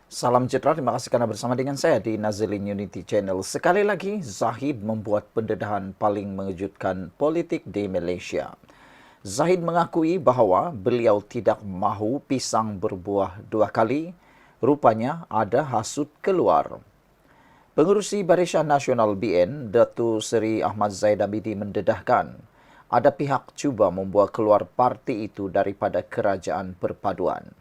Salam sejahtera, terima kasih karena bersama dengan saya di Nazilin Unity Channel. Sekali lagi, Zahid membuat pendedahan paling mengejutkan politik di Malaysia. Zahid mengakui bahawa beliau tidak mahu pisang berbuah dua kali. Rupanya ada hasut keluar. Pengerusi Barisan Nasional BN, Datuk Seri Ahmad Zaid Abidi mendedahkan ada pihak cuba membuat keluar parti itu daripada kerajaan perpaduan.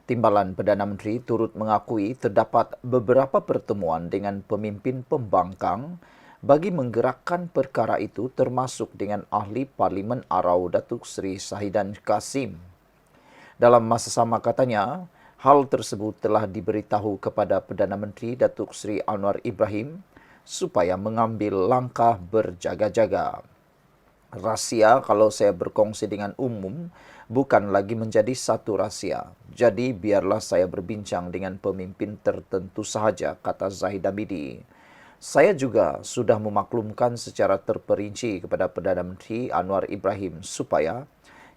Timbalan Perdana Menteri turut mengakui terdapat beberapa pertemuan dengan pemimpin pembangkang bagi menggerakkan perkara itu termasuk dengan Ahli Parlimen Arau Datuk Seri Shahidan Kasim. Dalam masa sama katanya, hal tersebut telah diberitahu kepada Perdana Menteri Datuk Seri Anwar Ibrahim supaya mengambil langkah berjaga-jaga. Rahsia kalau saya berkongsi dengan umum bukan lagi menjadi satu rahsia. Jadi biarlah saya berbincang dengan pemimpin tertentu sahaja, kata Zahid Abidi. Saya juga sudah memaklumkan secara terperinci kepada Perdana Menteri Anwar Ibrahim supaya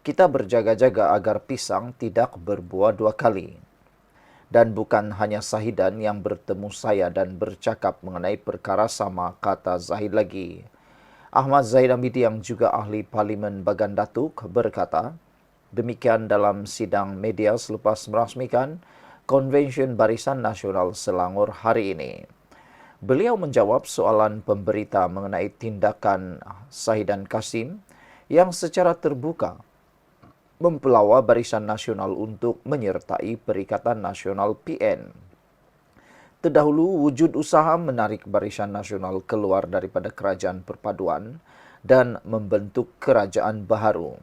kita berjaga-jaga agar pisang tidak berbuah dua kali. Dan bukan hanya Sahidan yang bertemu saya dan bercakap mengenai perkara sama, kata Zahid lagi. Ahmad Zaid Abidi yang juga ahli Parlimen Bagan Datuk berkata, demikian dalam sidang media selepas merasmikan Konvensyen Barisan Nasional Selangor hari ini. Beliau menjawab soalan pemberita mengenai tindakan Shahidan Kasim yang secara terbuka mempelawa Barisan Nasional untuk menyertai Perikatan Nasional PN. Terdahulu, wujud usaha menarik Barisan Nasional keluar daripada kerajaan perpaduan dan membentuk kerajaan baharu.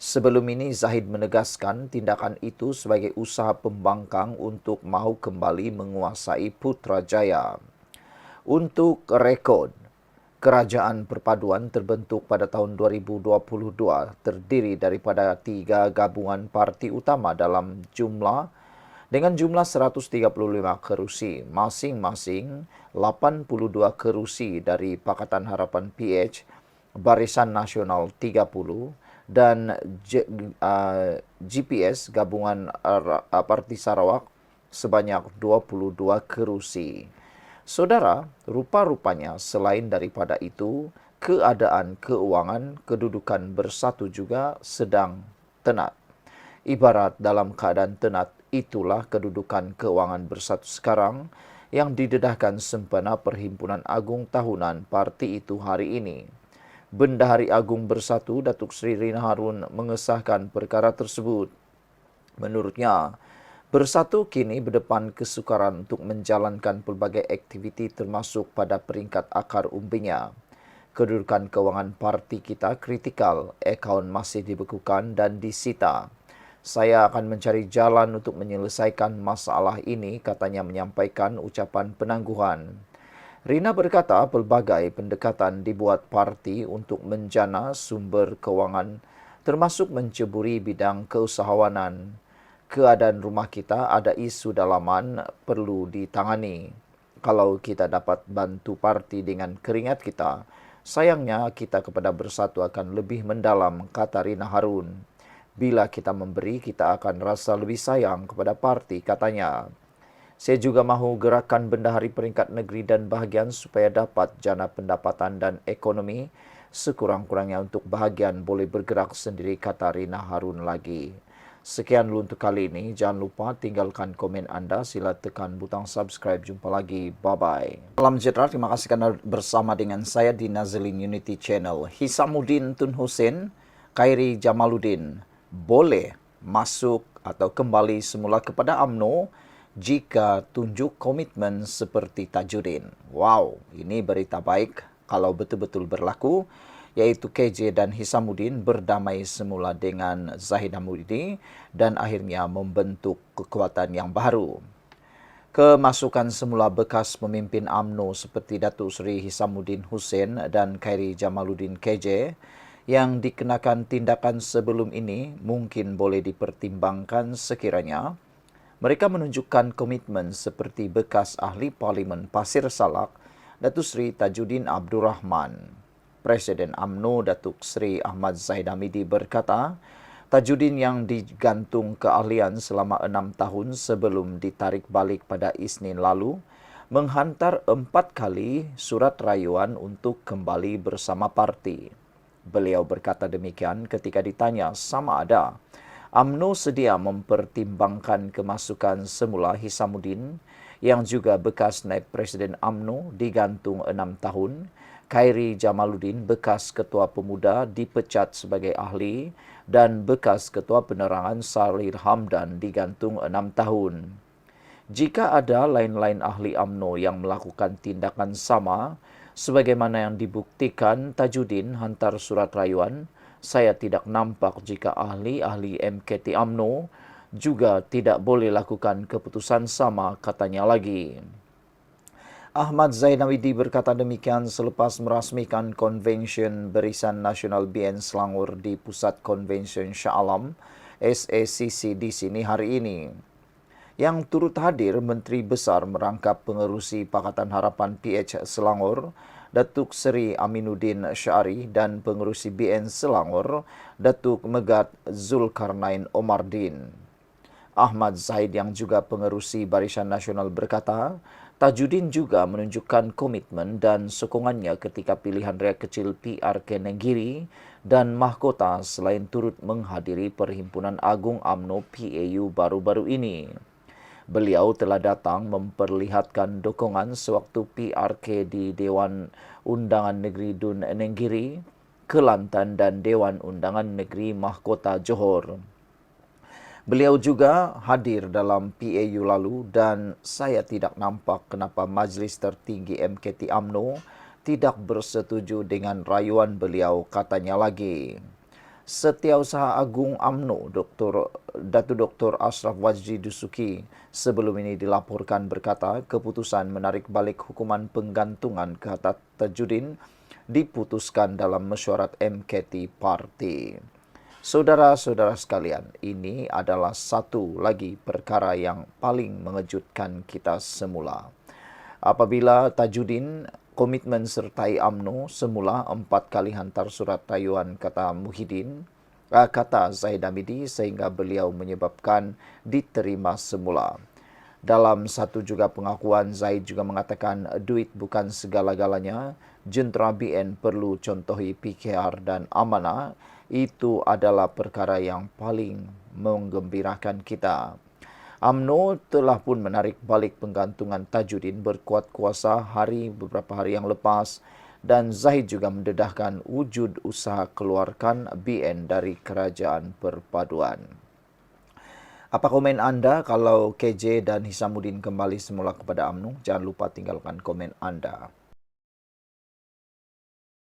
Sebelum ini, Zahid menegaskan tindakan itu sebagai usaha pembangkang untuk mahu kembali menguasai Putrajaya. Untuk rekod, kerajaan perpaduan terbentuk pada tahun 2022 terdiri daripada 3 gabungan parti utama dengan jumlah 135 kerusi, masing-masing 82 kerusi dari Pakatan Harapan PH, Barisan Nasional 30 dan GPS Gabungan Parti Sarawak sebanyak 22 kerusi. Saudara, rupa-rupanya selain daripada itu, keadaan keuangan kedudukan bersatu juga sedang tenat. Ibarat dalam keadaan tenat, itulah kedudukan keuangan bersatu sekarang yang didedahkan sempena Perhimpunan Agung Tahunan parti itu hari ini. Bendahari Agung Bersatu Datuk Seri Rina Harun mengesahkan perkara tersebut. Menurutnya, Bersatu kini berdepan kesukaran untuk menjalankan pelbagai aktiviti termasuk pada peringkat akar umbinya. Kedudukan keuangan parti kita kritikal, akaun masih dibekukan dan disita. Saya akan mencari jalan untuk menyelesaikan masalah ini, katanya menyampaikan ucapan penangguhan. Rina berkata pelbagai pendekatan dibuat parti untuk menjana sumber kewangan termasuk menceburi bidang keusahawanan. Keadaan rumah kita ada isu dalaman perlu ditangani. Kalau kita dapat bantu parti dengan keringat kita, sayangnya kita kepada Bersatu akan lebih mendalam, kata Rina Harun. Bila kita memberi, kita akan rasa lebih sayang kepada parti, katanya. Saya juga mahu gerakan bendahari peringkat negeri dan bahagian supaya dapat jana pendapatan dan ekonomi sekurang-kurangnya untuk bahagian boleh bergerak sendiri, kata Rina Harun lagi. Sekian dulu untuk kali ini. Jangan lupa tinggalkan komen anda. Sila tekan butang subscribe. Jumpa lagi. Bye-bye. Salam sejahtera. Terima kasih kerana bersama dengan saya di Nazilin Unity Channel. Hisamuddin Tun Hussein, Khairi Jamaluddin boleh masuk atau kembali semula kepada UMNO jika tunjuk komitmen seperti Tajuddin. Wow, ini berita baik kalau betul-betul berlaku, iaitu KJ dan Hisamuddin berdamai semula dengan Zahid Hamidi dan akhirnya membentuk kekuatan yang baru. Kemasukan semula bekas pemimpin UMNO seperti Datuk Seri Hisamuddin Hussein dan Khairi Jamaluddin KJ yang dikenakan tindakan sebelum ini mungkin boleh dipertimbangkan sekiranya mereka menunjukkan komitmen seperti bekas ahli Parlimen Pasir Salak Datuk Seri Tajuddin Abdul Rahman. Presiden UMNO Datuk Seri Ahmad Zaid Hamidi berkata, Tajudin yang digantung keahlian selama 6 tahun sebelum ditarik balik pada Isnin lalu, menghantar 4 kali surat rayuan untuk kembali bersama parti. Beliau berkata demikian ketika ditanya sama ada UMNO sedia mempertimbangkan kemasukan semula Hisamuddin yang juga bekas naib Presiden UMNO digantung 6 tahun, Khairi Jamaluddin bekas Ketua Pemuda dipecat sebagai ahli dan bekas Ketua Penerangan Salir Hamdan digantung 6 tahun. Jika ada lain-lain ahli UMNO yang melakukan tindakan sama, sebagaimana yang dibuktikan Tajudin hantar surat rayuan, saya tidak nampak jika ahli-ahli MKT UMNO juga tidak boleh lakukan keputusan sama, katanya lagi. Ahmad Zainawidi berkata demikian selepas merasmikan Konvensyen Barisan Nasional BN Selangor di Pusat Konvensyen Shah Alam SACC di sini hari ini. Yang turut hadir Menteri Besar Merangkap Pengerusi Pakatan Harapan PH Selangor, Datuk Seri Aminuddin Syari dan Pengerusi BN Selangor, Datuk Megat Zulkarnain Omardin. Ahmad Zaid yang juga pengerusi Barisan Nasional berkata, Tajudin juga menunjukkan komitmen dan sokongannya ketika pilihan raya kecil PRK Nenggiri dan mahkota selain turut menghadiri Perhimpunan Agung UMNO PAU baru-baru ini. Beliau telah datang memperlihatkan dukungan sewaktu PRK di Dewan Undangan Negeri Dun Nenggiri, Kelantan dan Dewan Undangan Negeri Mahkota Johor. Beliau juga hadir dalam PAU lalu dan saya tidak nampak kenapa Majlis Tertinggi MKT UMNO tidak bersetuju dengan rayuan beliau, katanya lagi. Setiausaha Agung UMNO Datuk Dr. Ashraf Wajdi Dusuki sebelum ini dilaporkan berkata keputusan menarik balik hukuman penggantungan ke atas Tajudin diputuskan dalam mesyuarat MKT Parti. Saudara-saudara sekalian, ini adalah satu lagi perkara yang paling mengejutkan kita semula. Apabila Tajudin komitmen sertai UMNO semula 4 kali hantar surat rayuan kata Zahid Hamidi sehingga beliau menyebabkan diterima semula. Dalam satu juga pengakuan, Zaid juga mengatakan duit bukan segala-galanya, jentera BN perlu contohi PKR dan amanah. Itu adalah perkara yang paling menggembirakan kita. UMNO telah pun menarik balik penggantungan Tajudin berkuat kuasa beberapa hari yang lepas dan Zahid juga mendedahkan wujud usaha keluarkan BN dari Kerajaan Perpaduan. Apa komen anda kalau KJ dan Hisamuddin kembali semula kepada UMNO? Jangan lupa tinggalkan komen anda.